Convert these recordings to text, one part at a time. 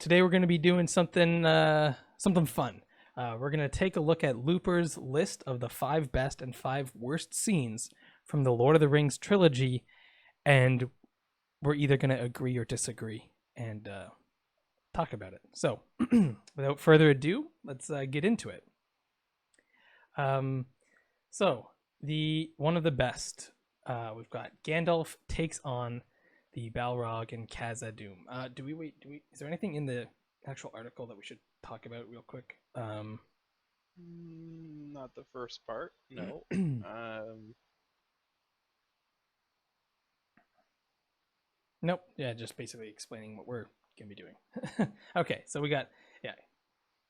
Today we're going to be doing something fun. We're going to take a look at Looper's list of the 5 best and 5 worst scenes from the Lord of the Rings trilogy, and we're either going to agree or disagree and talk about it. So, without further ado, let's get into it. So the one of the best, we've got Gandalf takes on the Balrog and Khazad-dûm. Is there anything in the actual article that we should talk about real quick? Not the first part, no. Nope. Yeah, just basically explaining what we're gonna be doing. Okay, so we got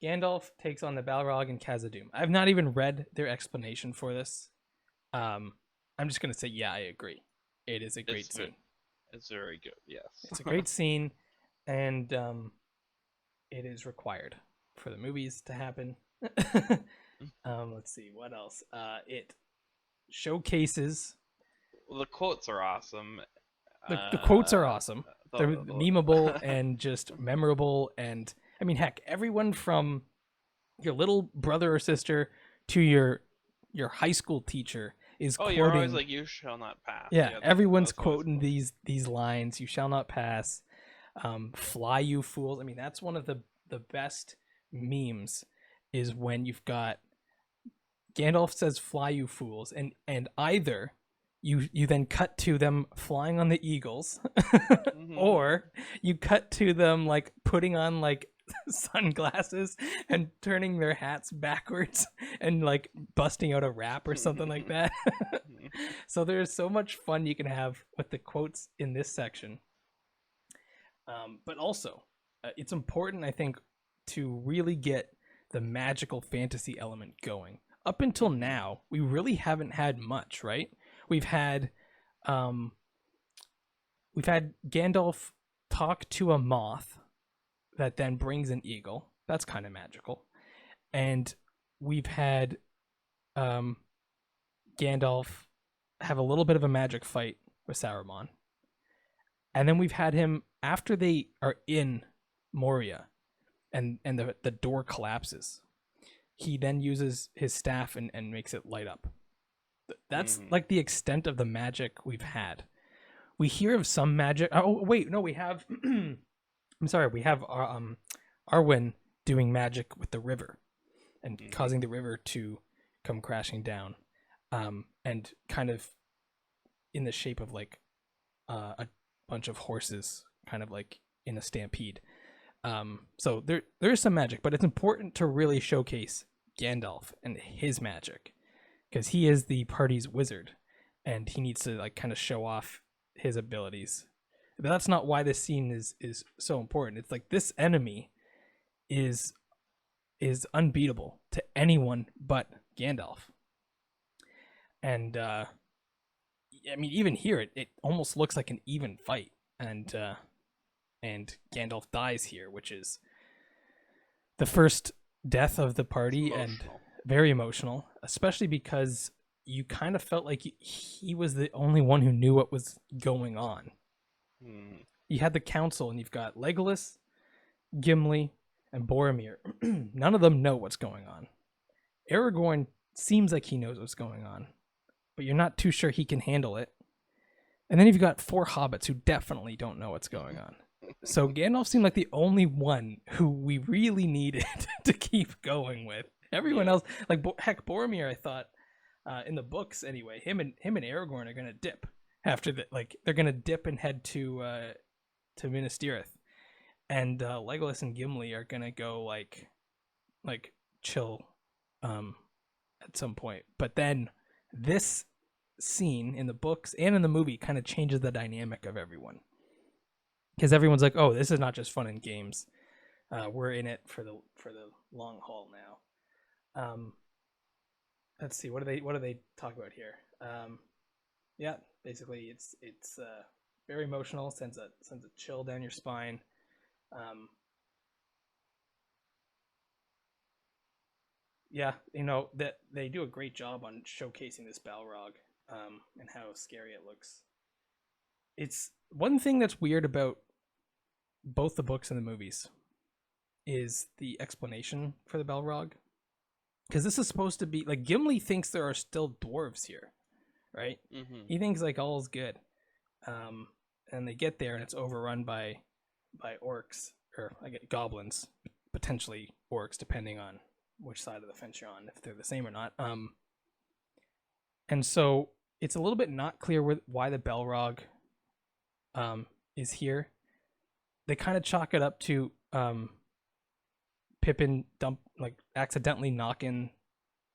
Gandalf takes on the Balrog and Khazad-dûm. I've not even read their explanation for this. I'm just gonna say, yeah, I agree. It is a great scene. It's very good, yes. It's a great scene, and it is required for the movies to happen. Let's see what else. It showcases. Well, the quotes are awesome. The quotes are awesome. They're memeable and just memorable. And I mean, heck, everyone from your little brother or sister to your high school teacher is quoting. You're always like, "You shall not pass." Yeah, everyone's quoting these lines. You shall not pass. Fly, you fools. I mean, that's one of the best memes. Is when you've got Gandalf says, "Fly, you fools," and either you then cut to them flying on the eagles, or you cut to them like putting on like sunglasses and turning their hats backwards and like busting out a rap or something like that. So there's so much fun you can have with the quotes in this section. But also, it's important, I think, to really get the magical fantasy element going. Up until now, we really haven't had much, right? We've had Gandalf talk to a moth that then brings an eagle. That's kind of magical. And we've had Gandalf have a little bit of a magic fight with Saruman. And then we've had him, after they are in Moria and the door collapses, he then uses his staff and makes it light up. That's like the extent of the magic we've had. We hear of some magic. Oh wait, no, we have. I'm sorry, we have Arwen doing magic with the river and causing the river to come crashing down, and kind of in the shape of like a bunch of horses, kind of like in a stampede. So there is some magic, but it's important to really showcase Gandalf and his magic, because he is the party's wizard and he needs to like kind of show off his abilities. But that's not why this scene is so important. It's like this enemy is unbeatable to anyone but Gandalf. And I mean, even here it almost looks like an even fight, and Gandalf dies here, which is the first death of the party, and very emotional, especially because you kind of felt like he was the only one who knew what was going on. You had the council, and you've got Legolas, Gimli, and Boromir. None of them know what's going on. Aragorn seems like he knows what's going on, but you're not too sure he can handle it. And then you've got 4 hobbits who definitely don't know what's going on. So Gandalf seemed like the only one who we really needed to keep going with. Everyone else, like heck, Boromir, I thought in the books anyway, him and Aragorn are gonna dip after that. Like they're gonna dip and head to Minas Tirith, and Legolas and Gimli are gonna go like chill at some point. But then this scene in the books and in the movie kind of changes the dynamic of everyone, because everyone's like, oh, this is not just fun and games, we're in it for the long haul now. Let's see, what do they talk about here? Yeah, basically it's very emotional, sends a chill down your spine. Yeah, you know that they do a great job on showcasing this Balrog, and how scary it looks. It's one thing that's weird about both the books and the movies. is the explanation for the Balrog. Because this is supposed to be like Gimli thinks there are still dwarves here, right? Mm-hmm. He thinks like all's good. And they get there and it's overrun by orcs or I get goblins, potentially orcs, depending on which side of the fence you're on, if they're the same or not. And so it's a little bit not clear why the Balrog is here. They kind of chalk it up to Pippin accidentally knocking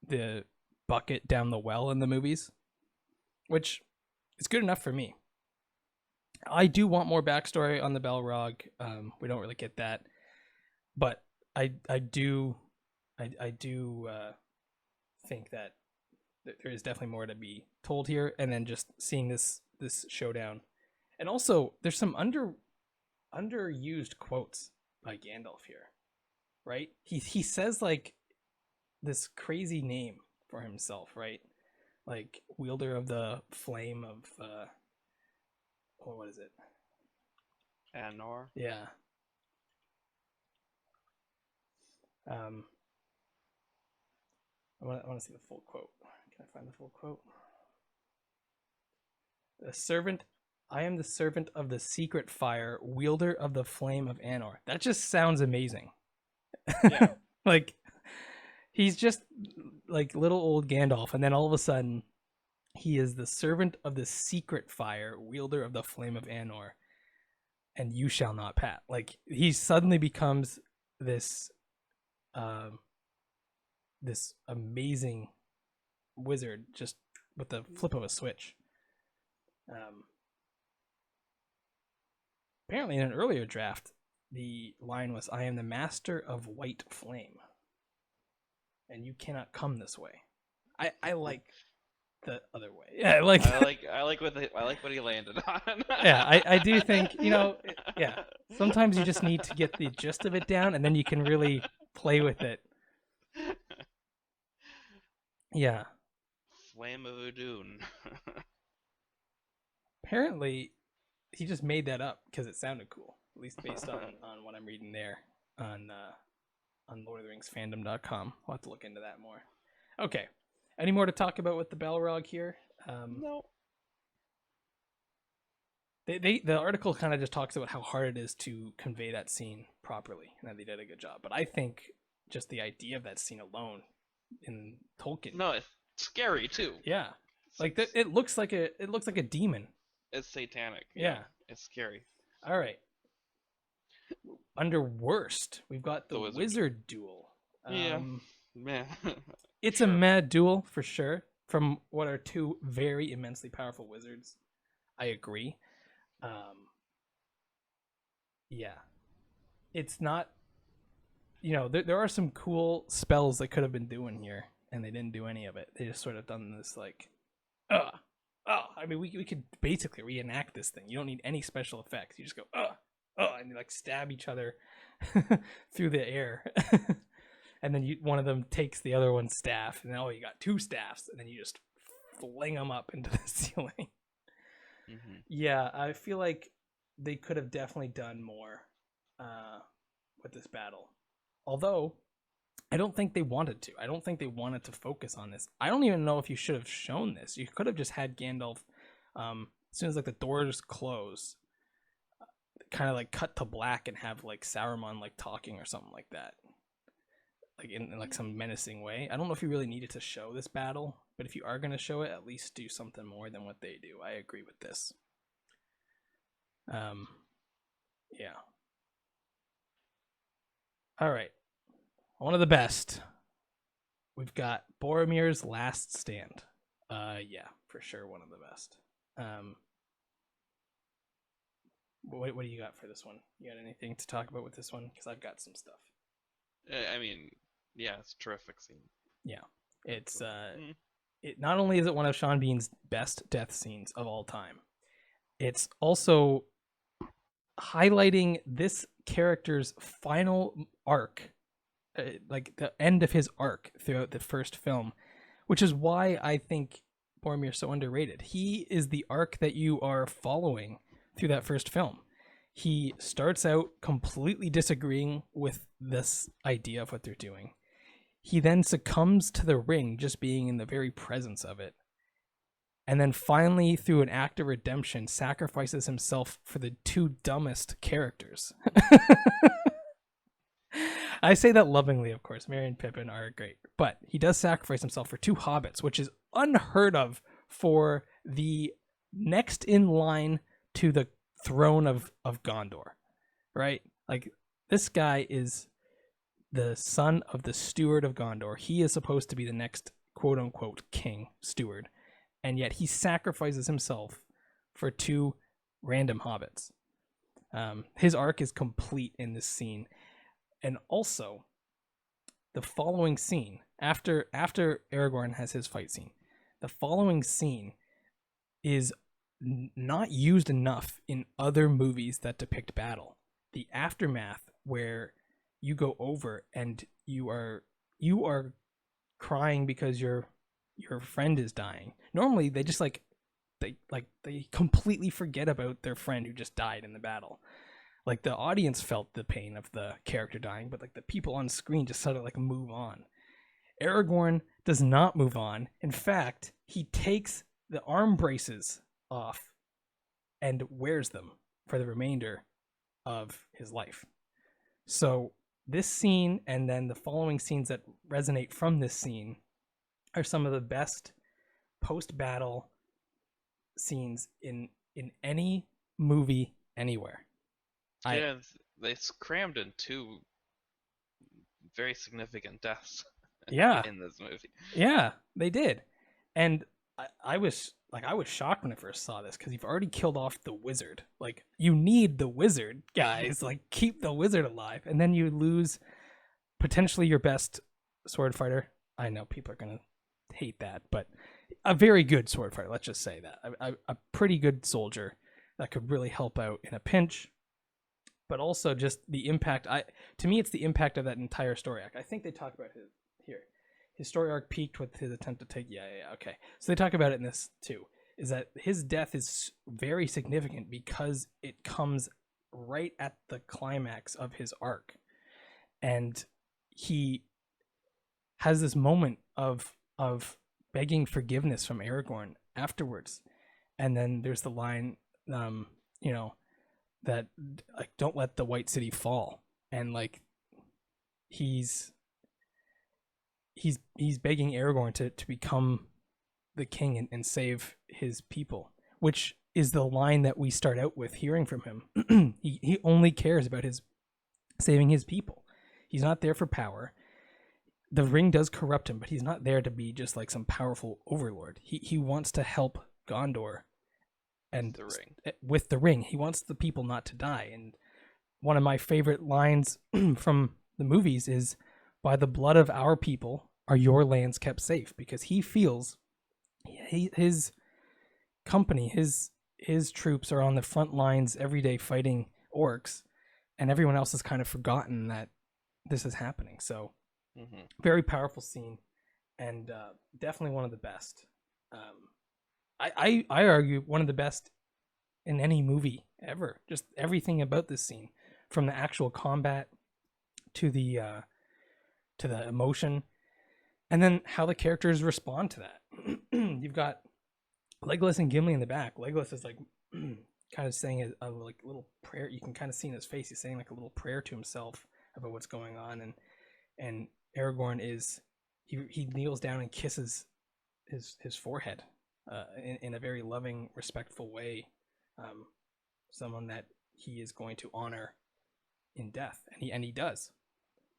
the bucket down the well in the movies, which is good enough for me. I do want more backstory on the Balrog. We don't really get that, but I do think that there is definitely more to be told here, and then just seeing this showdown, and also there's some underused quotes by Gandalf here, right? He says like this crazy name for himself, right? Like wielder of the flame of what is it? Anor. Yeah. I want to see the full quote. Can I find the full quote? The servant, I am the servant of the secret fire, wielder of the flame of Anor. That just sounds amazing. Yeah. Like he's just like little old Gandalf, and then all of a sudden he is the servant of the secret fire, wielder of the flame of Anor, and you shall not pass. Like he suddenly becomes this this amazing wizard just with the flip of a switch. Apparently in an earlier draft the line was, I am the master of white flame and you cannot come this way. I like the other way. Yeah, I like what he landed on. Yeah, I do think, yeah. Sometimes you just need to get the gist of it down and then you can really play with it. Yeah. Flame of Udun. Apparently he just made that up because it sounded cool, at least based on what I'm reading there on LordOfTheRingsFandom.com. We'll have to look into that more. Okay. Any more to talk about with the Balrog here? No. The article kind of just talks about how hard it is to convey that scene properly, and that they did a good job. But I think just the idea of that scene alone in Tolkien. No, it's scary too. Yeah, like it looks like a demon. It's satanic. Yeah, it's scary. All right. Under worst, we've got the wizard duel. Yeah, man. It's a mad duel for sure. From what are two very immensely powerful wizards, I agree. Yeah, it's not. There are some cool spells they could have been doing here, and they didn't do any of it. They just sort of done this like, I mean, we could basically reenact this thing. You don't need any special effects. You just go, and you like stab each other through the air. And then one of them takes the other one's staff, and then you got two staffs, and then you just fling them up into the ceiling. Mm-hmm. Yeah, I feel like they could have definitely done more with this battle. Although, I don't think they wanted to. I don't think they wanted to focus on this. I don't even know if you should have shown this. You could have just had Gandalf, as soon as like the doors close, kind of like cut to black and have like Saruman like talking or something like that. Like in like some menacing way. I don't know if you really needed to show this battle, but if you are going to show it, at least do something more than what they do. I agree with this. Yeah. All right. One of the best. We've got Boromir's Last Stand. Yeah, for sure one of the best. What do you got for this one? You got anything to talk about with this one? Because I've got some stuff. I mean, yeah, it's a terrific scene. Yeah, it's it not only is it one of Sean Bean's best death scenes of all time, it's also highlighting this character's final arc, like the end of his arc throughout the first film, which is why I think Boromir's so underrated. He is the arc that you are following through that first film. He starts out completely disagreeing with this idea of what they're doing. He then succumbs to the ring just being in the very presence of it. And then finally, through an act of redemption, sacrifices himself for the two dumbest characters. I say that lovingly, of course. Merry and Pippin are great. But he does sacrifice himself for two hobbits, which is unheard of for the next in line to the throne of Gondor, right? Like, this guy is the son of the steward of Gondor. He is supposed to be the next quote unquote king steward. And yet he sacrifices himself for two random hobbits. His arc is complete in this scene. And also, the following scene, after Aragorn has his fight scene, the following scene is not used enough in other movies that depict battle. The aftermath, where you go over and you are crying because your friend is dying. Normally they just they completely forget about their friend who just died in the battle. Like, the audience felt the pain of the character dying, but like the people on screen just sort of like move on. Aragorn does not move on. In fact, he takes the arm braces off and wears them for the remainder of his life. So this scene and then the following scenes that resonate from this scene are some of the best post-battle scenes in any movie anywhere. I Yeah, they crammed in two very significant deaths Yeah, in this movie. yeah, they did. And I was shocked when I first saw this because you've already killed off the wizard. Like, you need the wizard, guys. Like, keep the wizard alive, and then you lose potentially your best sword fighter. I know people are gonna hate that, but a very good sword fighter. Let's just say that a pretty good soldier that could really help out in a pinch. But also just the impact. To me, it's the impact of that entire story arc. I think they talk about his here. His story arc peaked with his attempt to take. Yeah. Okay. So they talk about it in this too. Is that his death is very significant because it comes right at the climax of his arc, and he has this moment of begging forgiveness from Aragorn afterwards, and then there's the line, um, you know, that like, don't let the White City fall, and like he's he's begging Aragorn to become the king and save his people, which is the line that we start out with hearing from him. He only cares about his saving his people. He's not there for power. The ring does corrupt him, but he's not there to be just like some powerful overlord. He wants to help Gondor, and The ring. with the ring, he wants the people not to die. And one of my favorite lines from the movies is, "By the blood of our people are your lands kept safe," because he feels his company, his troops are on the front lines every day fighting orcs, and everyone else has kind of forgotten that this is happening. So Hmm. very powerful scene, and definitely one of the best. Um, I argue one of the best in any movie ever. Just everything about this scene, from the actual combat to the emotion, and then how the characters respond to that. You've got Legolas and Gimli in the back. Legolas is like kind of saying a like little prayer. You can kind of see in his face he's saying like a little prayer to himself about what's going on, and Aragorn is he kneels down and kisses his forehead in a very loving, respectful way. Um, Someone that he is going to honor in death, and he does.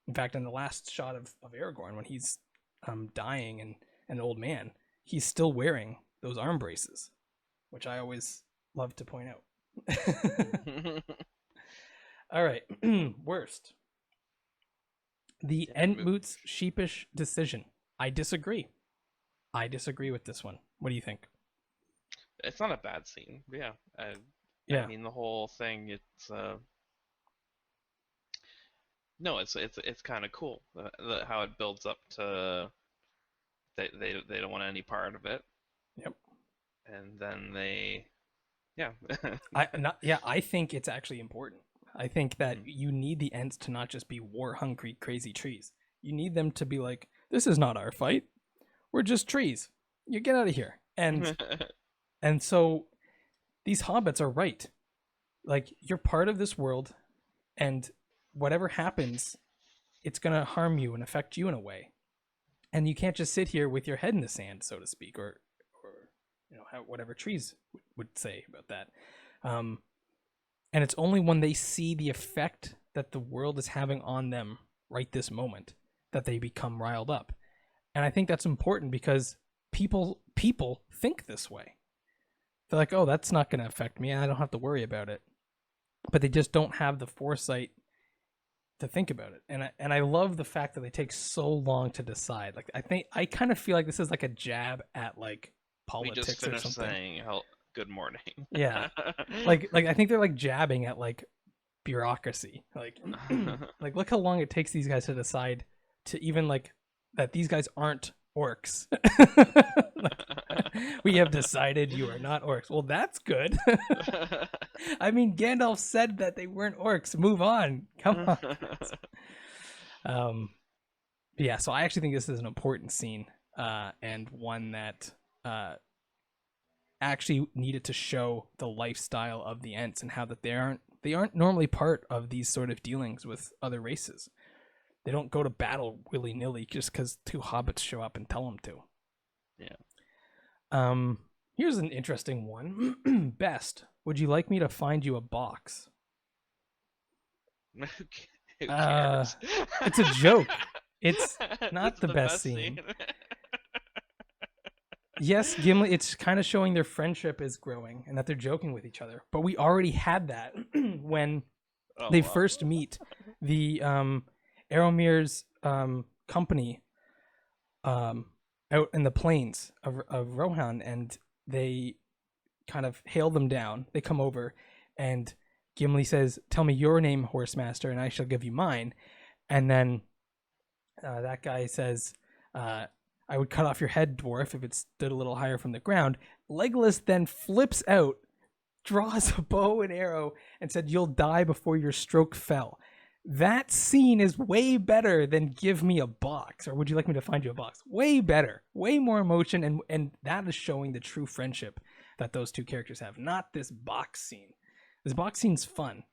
In fact, in the last shot of Aragorn, when he's dying and an old man, he's still wearing those arm braces, which I always love to point out. All right, worst. The Yeah, Entmoot's sheepish decision. I disagree. I disagree with this one. What do you think? it's not a bad scene. But yeah, I Yeah. mean the whole thing. It's no, it's kind of cool how it builds up to they don't want any part of it, Yep. and then they Yeah. I think it's actually important. I think that Mhm. you need the Ents to not just be war hungry, crazy trees. You need them to be like, this is not our fight. We're just trees. You get out of here. And so these hobbits are right. Like, you're part of this world, and whatever happens, it's gonna harm you and affect you in a way. And you can't just sit here with your head in the sand, so to speak, or whatever trees would say about that. Um, and it's only when they see the effect that the world is having on them right this moment that they become riled up. And I think that's important because people think this way. They're like, oh, that's not going to affect me. I don't have to worry about it. But they just don't have the foresight to think about it. And I love the fact that they take so long to decide. Like, I kind of feel like this is like a jab at like We just politics or finished something. saying good morning. Yeah. Like I think they're like jabbing at like bureaucracy. Like like look how long it takes these guys to decide to even like that these guys aren't orcs. Like, we have decided you are not orcs. Well, that's good. I mean, Gandalf said that they weren't orcs. Move on. Come on. Um, yeah. So I actually think this is an important scene, and one that actually needed to show the lifestyle of the Ents and how that they aren't normally part of these sort of dealings with other races. They don't go to battle willy nilly just because two hobbits show up and tell them to. Yeah. Here's an interesting one. Best, would you like me to find you a box? Who Uh, cares? it's a joke. It's This not is the the best best scene. scene. Yes, Gimli, it's kind of showing their friendship is growing and that they're joking with each other. But we already had that when Oh they wow. first meet the Aromir's company out in the plains of Rohan, and they kind of hail them down. They come over, and Gimli says, "Tell me your name, Horse Master, and I shall give you mine." And then that guy says, "I would cut off your head, dwarf, if it stood a little higher from the ground." Legolas then flips out, draws a bow and arrow, and said, "You'll die before your stroke fell." That scene is way better than "Give me a box" or "Would you like me to find you a box?" Way better, way more emotion, and that is showing the true friendship that those two characters have. Not this box scene. This box scene's fun,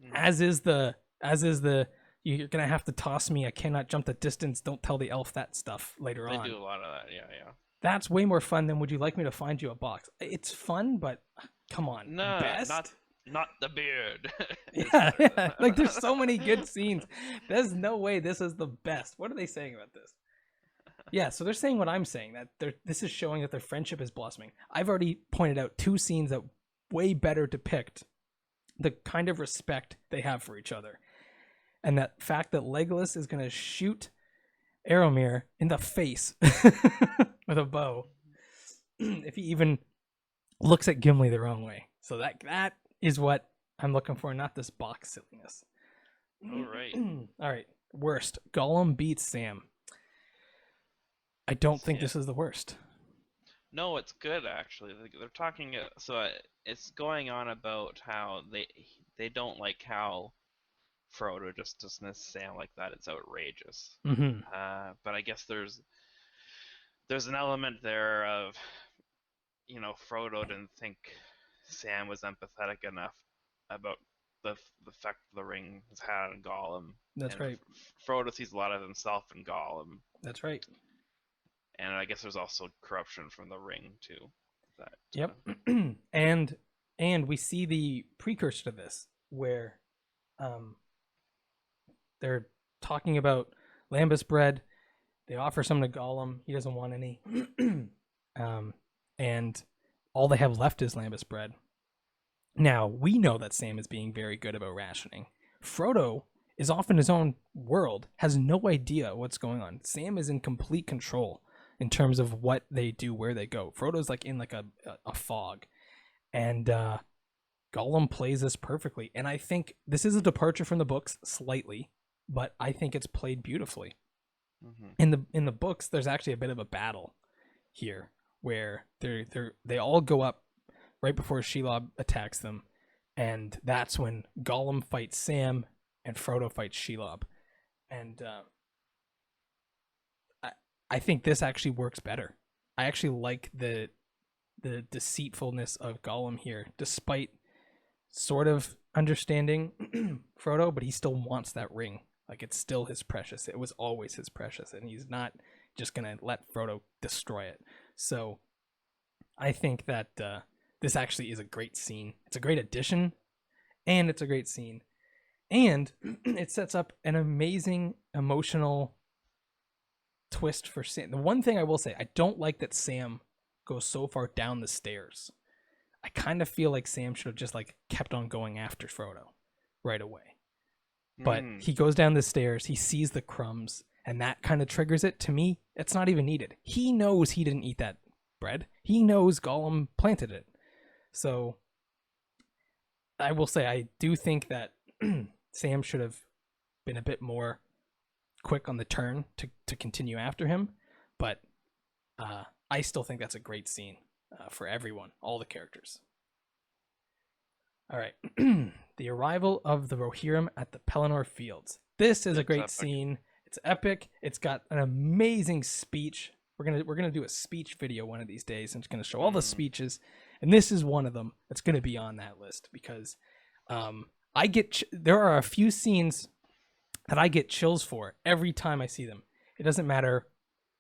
Mhm. as is the you're gonna have to toss me. I cannot jump the distance. Don't tell the elf that stuff later They on. do a lot of that. Yeah, yeah. That's way more fun than "Would you like me to find you a box?" It's fun, but come on, No, not best. not the beard. Is Yeah, yeah. Like there's so many good scenes. There's no way this is the best. What are they saying about this? Yeah, so they're saying what I'm saying, that this is showing that their friendship is blossoming. I've already pointed out two scenes that way better depict the kind of respect they have for each other. And that fact that Legolas is going to shoot Aeromir in the face with a bow if he even looks at Gimli the wrong way. So that is what I'm looking for, not this box silliness. All right. All right, worst. Gollum beats Sam. I don't think Yeah. this is the worst. No, it's good actually. They're talking. It's going on about how they don't like how Frodo just dismissed Sam like that. It's outrageous. Mm-hmm. But I guess there's an element there of Frodo didn't think Sam was empathetic enough about the effect the ring has had on Gollum, That's and right. Frodo sees a lot of himself in Gollum, That's right. and I guess there's also corruption from the ring too. That Yep. and and we see the precursor to this where um they're talking about lambus bread. They offer some to Gollum. He doesn't want any. um and all they have left is lambus bread. Now, we know that Sam is being very good about rationing. Frodo is off in his own world, has no idea what's going on. Sam is in complete control in terms of what they do, where they go. Frodo's like in like a fog. And Gollum plays this perfectly. And I think this is a departure from the books slightly, but I think it's played beautifully. hmm In the books, there's actually a bit of a battle here where they all go up right before Shelob attacks them, and that's when Gollum fights Sam and Frodo fights Shelob. And I I think this actually works better. I actually like the deceitfulness of Gollum here, despite sort of understanding Frodo, but he still wants that ring. Like it's still his precious. It was always his precious, and he's not just gonna let Frodo destroy it. So I think that this actually is a great scene. It's a great addition, and it's a great scene, and it sets up an amazing emotional twist for Sam. The one thing I will say, I don't like that Sam goes so far down the stairs. I kind of feel like Sam should have just like kept on going after Frodo right away. But he goes down the stairs, he sees the crumbs, and that kind of triggers it. To me, it's not even needed. He knows he didn't eat that bread. He knows Gollum planted it. So I will say I do think that Sam should have been a bit more quick on the turn to continue after him. But I still think that's a great scene for everyone, all the characters. All right. The arrival of the Rohirrim at the Pelennor Fields. This is a great scene. It's epic. It's got an amazing speech. We're gonna do a speech video one of these days, and it's gonna show all the speeches, and this is one of them that's gonna be on that list because there are a few scenes that I get chills for every time I see them. It doesn't matter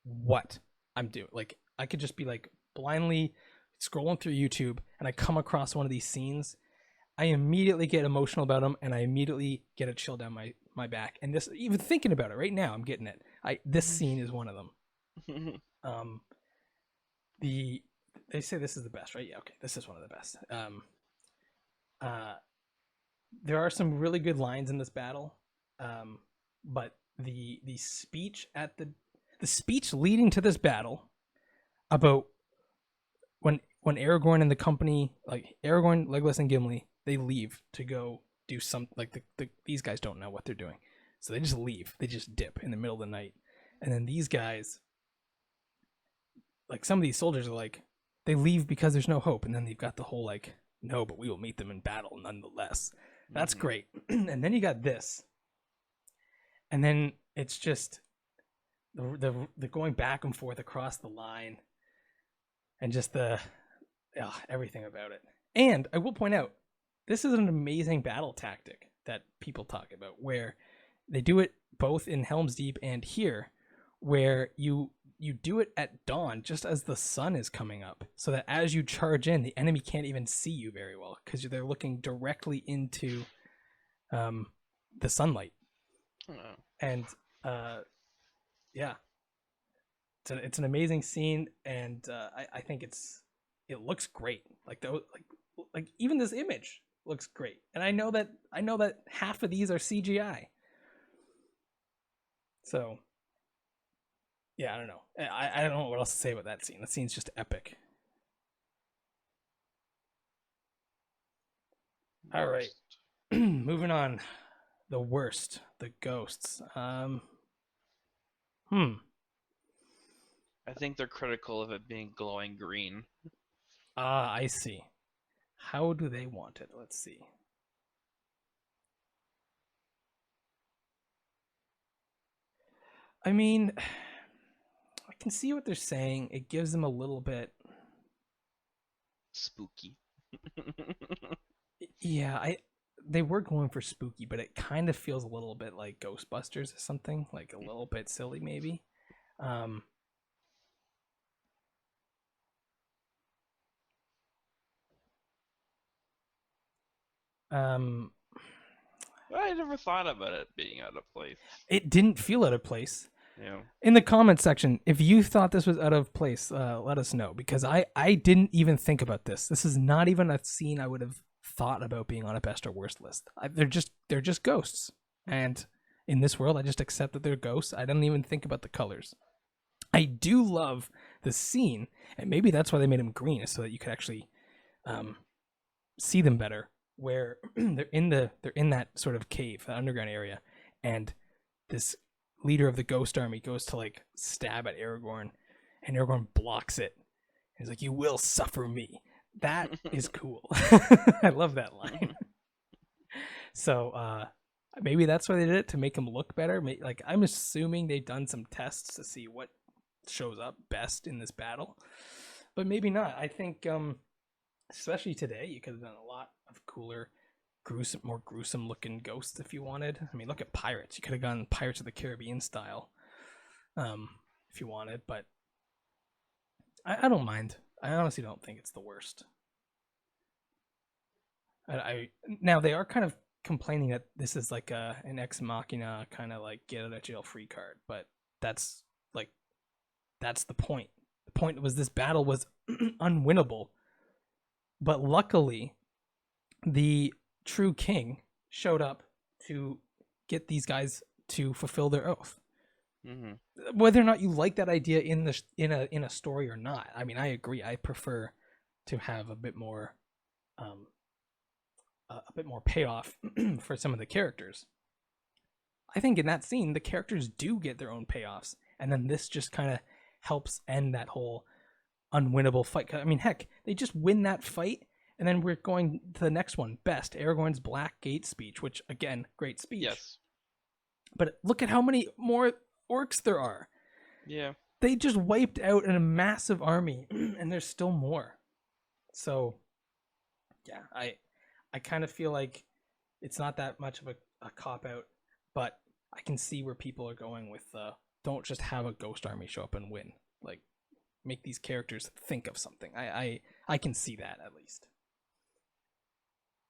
what I'm doing. Like I could just be like blindly scrolling through YouTube, and I come across one of these scenes. I immediately get emotional about them, and I immediately get a chill down my back. And this, even thinking about it right now, I'm getting it. This scene is one of them. They say this is the best, right? Yeah, okay, this is one of the best. There are some really good lines in this battle, but the speech at the speech leading to this battle about when Aragorn and the company, like Aragorn, Legolas, and Gimli, they leave to go do some, like these guys don't know what they're doing, so they just leave. They just dip in the middle of the night, and then these guys, like some of these soldiers, are like, they leave because there's no hope, and then they've got the whole like, no, but we will meet them in battle nonetheless. That's great. And then you got this, and then it's just the going back and forth across the line, and just everything about it. And I will point out, this is an amazing battle tactic that people talk about, where they do it both in Helm's Deep and here, where you do it at dawn just as the sun is coming up, so that as you charge in, the enemy can't even see you very well because they're looking directly into the sunlight. And yeah, it's an amazing scene, and I think it looks great. Like even this image looks great, and I know that half of these are CGI. So yeah, I don't know. I don't know what else to say about that scene. That scene's just epic. All right, moving on. The worst, the ghosts. I think they're critical of it being glowing green. I see. How do they want it? Let's see. I mean, I can see what they're saying. It gives them a little bit spooky. Yeah, they were going for spooky, but it kind of feels a little bit like Ghostbusters or something, like a little bit silly maybe. I never thought about it being out of place. It didn't feel out of place. Yeah. In the comment section, if you thought this was out of place, let us know, because I didn't even think about this. This is not even a scene I would have thought about being on a best or worst list. They're just ghosts, and in this world, I just accept that they're ghosts. I don't even think about the colors. I do love the scene, and maybe that's why they made them green, is so that you could actually see them better. Where they're in that sort of cave, that underground area, and this leader of the ghost army goes to like stab at Aragorn, and Aragorn blocks it. He's like, "You will suffer me." That is cool. I love that line. So maybe that's why they did it, to make him look better. Like, I'm assuming they've done some tests to see what shows up best in this battle, but maybe not. I think especially today, you could have done a lot of cooler, more gruesome looking ghosts if you wanted. I mean, look at pirates. You could have gone Pirates of the Caribbean style, um, if you wanted. But I don't mind. I honestly don't think it's the worst. I now they are kind of complaining that this is like an ex machina kind of like get out of jail free card, but that's like that's the point. The point was this battle was unwinnable, but luckily the true king showed up to get these guys to fulfill their oath. Whether or not you like that idea in a story or not, I mean, I agree. I prefer to have a bit more payoff for some of the characters. I think in that scene, the characters do get their own payoffs, and then this just kind of helps end that whole unwinnable fight. I mean, heck, they just win that fight, and then we're going to the next one. Best Aragorn's Black Gate speech, which again, great speech. Yes. But look at how many more orcs there are. Yeah. They just wiped out a massive army, and there's still more. So, yeah, I kind of feel like it's not that much of a cop out, but I can see where people are going with don't just have a ghost army show up and win. Like, make these characters think of something. I can see that at least.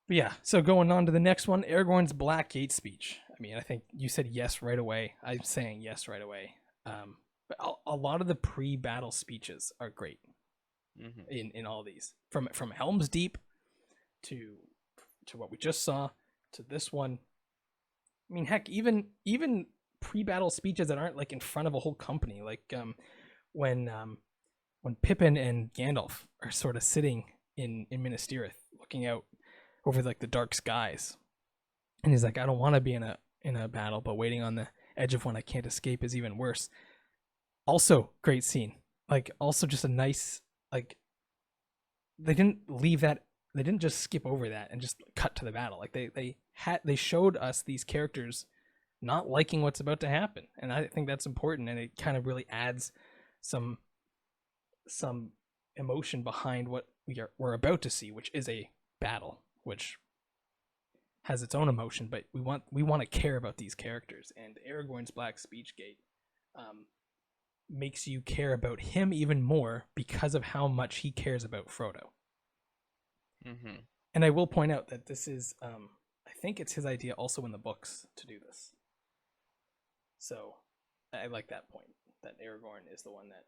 But yeah, so going on to the next one, Aragorn's Black Gate speech. I mean, I think you said yes right away. I'm saying yes right away. But a lot of the pre-battle speeches are great in all these. From Helm's Deep to what we just saw to this one. I mean, heck, even pre-battle speeches that aren't like in front of a whole company, like when Pippin and Gandalf are sort of sitting in Minas Tirith, looking out over like the dark skies, and he's like, "I don't want to be in a battle, but waiting on the edge of one I can't escape is even worse." Also, great scene. Like, also just a nice, like, they didn't leave that. They didn't just skip over that and just cut to the battle. Like they showed us these characters not liking what's about to happen, and I think that's important. And it kind of really adds some emotion behind what we're about to see, which is a battle, which has its own emotion. But we want to care about these characters, and Aragorn's Black Speechgate makes you care about him even more because of how much he cares about Frodo. And I will point out that this is, I think it's his idea also in the books to do this. So I like that point, that Aragorn is the one that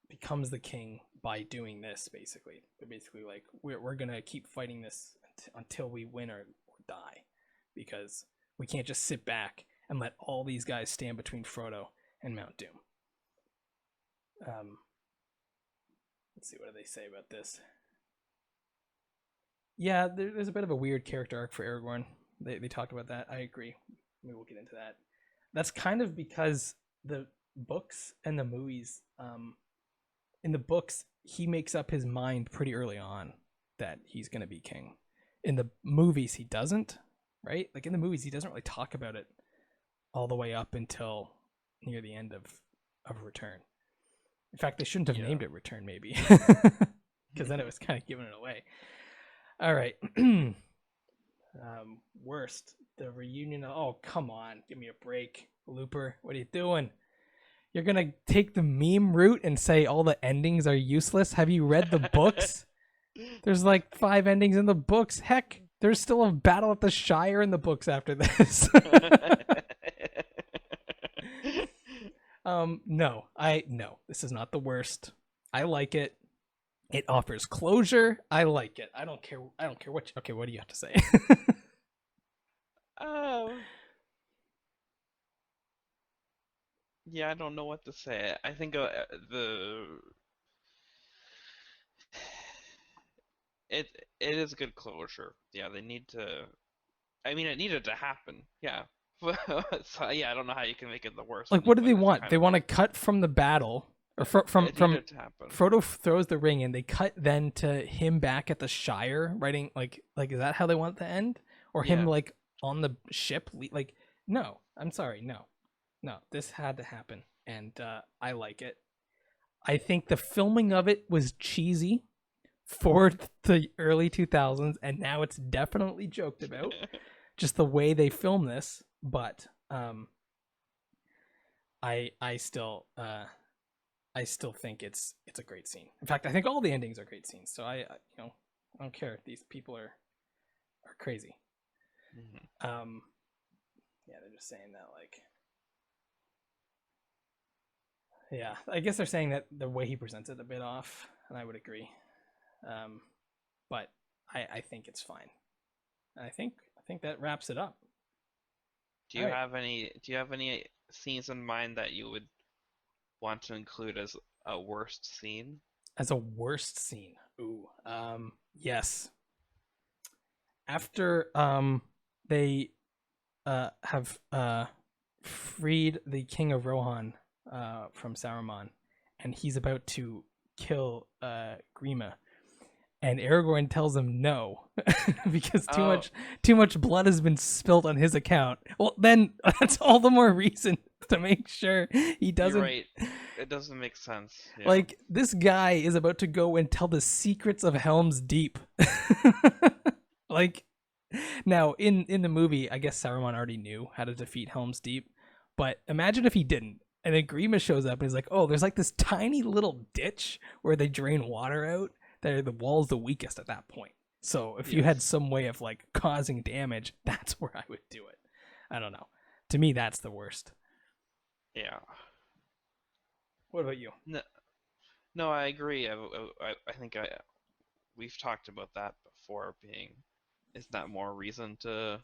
becomes the king by doing this, basically. They're basically like, we're going to keep fighting this until we win or die, because we can't just sit back and let all these guys stand between Frodo and Mount Doom. Let's see, what do they say about this? Yeah, there's a bit of a weird character arc for Aragorn. They talked about that. I agree. Maybe we'll get into that. That's kind of because the books and the movies, in the books, he makes up his mind pretty early on that he's going to be king. In the movies, he doesn't, right? Like, in the movies, he doesn't really talk about it all the way up until near the end of Return. In fact, they shouldn't have named it Return, maybe, because then it was kind of giving it away. All right. Worst, the reunion. Oh, come on. Give me a break. Looper, what are you doing? You're going to take the meme route and say all the endings are useless? Have you read the books? There's like 5 endings in the books. Heck, there's still a battle at the Shire in the books after this. No, this is not the worst. I like it. It offers closure. I like it. I don't care what. Okay, what do you have to say? Yeah, I don't know what to say. I think it is good closure. Yeah, they need to. I mean, it needed to happen. Yeah. So yeah, I don't know how you can make it the worst. Like, what do they want? They want to cut from the battle, Or It from needed to happen. Frodo throws the ring and they cut then to him back at the Shire writing like is that how they want it to end? Or him Yeah. like on the ship like no, I'm sorry, no. No, this had to happen and I like it. I think the filming of it was cheesy for the early 2000s and now it's definitely joked about just the way they film this, but I still I still think it's a great scene. In fact, I think all the endings are great scenes. So I don't care. These people are crazy. Mhm. Yeah, they're just saying that like yeah, I guess they're saying that the way he presents it a bit off, and I would agree. Um, but I think it's fine. And I think that wraps it up. All right, Do you have any scenes in mind that you would want to include as a worst scene? as a worst scene. Ooh, yes. After they have freed the king of Rohan from Saruman, and he's about to kill Grima, and Aragorn tells him no because Oh, too much blood has been spilt on his account. Well, then that's all the more reason to make sure he you're doesn't. right. It doesn't make sense. Yeah. Like this guy is about to go and tell the secrets of Helm's Deep. Like now in the movie, I guess Saruman already knew how to defeat Helm's Deep, but imagine if he didn't. And then Grima shows up and he's like, "Oh, there's like this tiny little ditch where they drain water out. That the wall's the weakest at that point. So if you had Yes. some way of like causing damage, that's where I would do it. I don't know. To me, that's the worst. Yeah. What about you? No, no, I agree. I think we've talked about that before. Being is that more reason to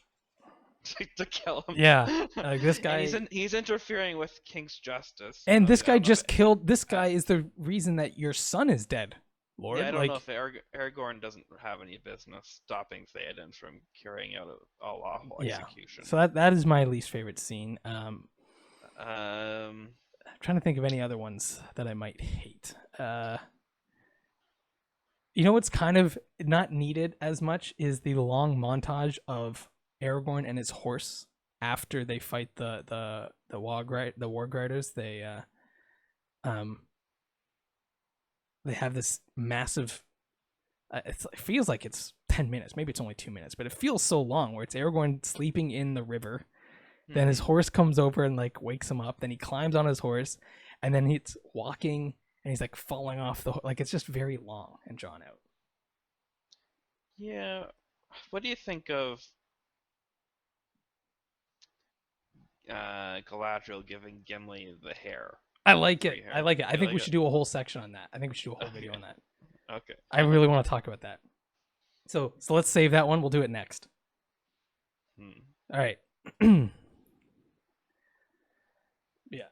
to kill him? Yeah, this And guy he's interfering with King's justice. and this I guy don't know if just killed. This uh, guy is the reason that your son is dead, yeah, Lord. I don't know Like, if Aragorn doesn't have any business stopping Theoden from carrying out a lawful yeah. execution. So that is my least favorite scene. Um, I'm trying to think of any other ones that I might hate. You know what's kind of not needed as much is the long montage of Aragorn and his horse after they fight the warg riders. Um they have this massive. It feels like it's 10 minutes, maybe it's only 2 minutes, but it feels so long. Where it's Aragorn sleeping in the river, then his mhm. horse comes over and like wakes him up. Then he climbs on his horse, and then he's walking and he's like falling off like it's just very long and drawn out. Yeah. What do you think of Galadriel giving Gimli the hair, I the like it. free I hair? like it. I You think like we it? should do a whole section on that. I think we should do a whole video Okay. on that. Okay. I really want to talk about that. So let's save that one. We'll do it next. Hmm. All right. Yeah.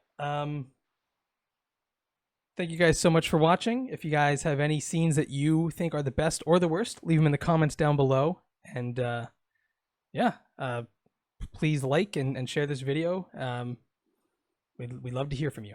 Thank you guys so much for watching. If you guys have any scenes that you think are the best or the worst, leave them in the comments down below. And yeah, please like and share this video. We'd love to hear from you.